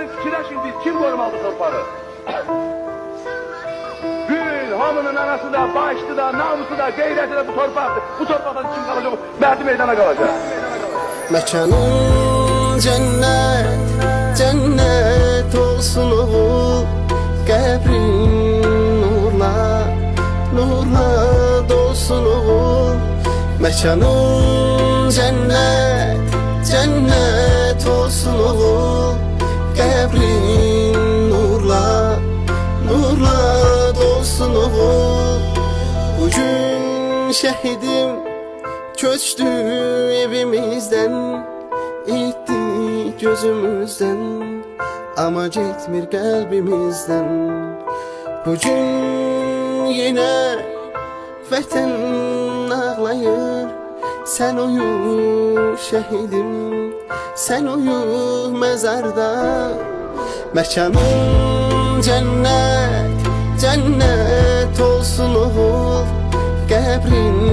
Torpaqların fikirləşin biz, kim qorumalı torpağı? Gül, hamının anası da, başlı da, namusu da, qeyrəti de bu torpaqdır. Bu torpaqdan kim qalacaq? Məhdi meydana qalacaq. Mekanın cennet, cennet olsun oğul. Qəbrin nurla, nurla dolsun oğul. Mekanın cennet, cennet olsun oğul. Qəbrin nurla, nurla dolsun oğul. Bugün şehidim köçtü evimizden, itti gözümüzden, ama gitmir kalbimizden. Bugün yine vətən ağlayır. Sen uyu şehidim, sen uyu mezarda. Mekanın cennet, cennet olsun oğul. Qəbrin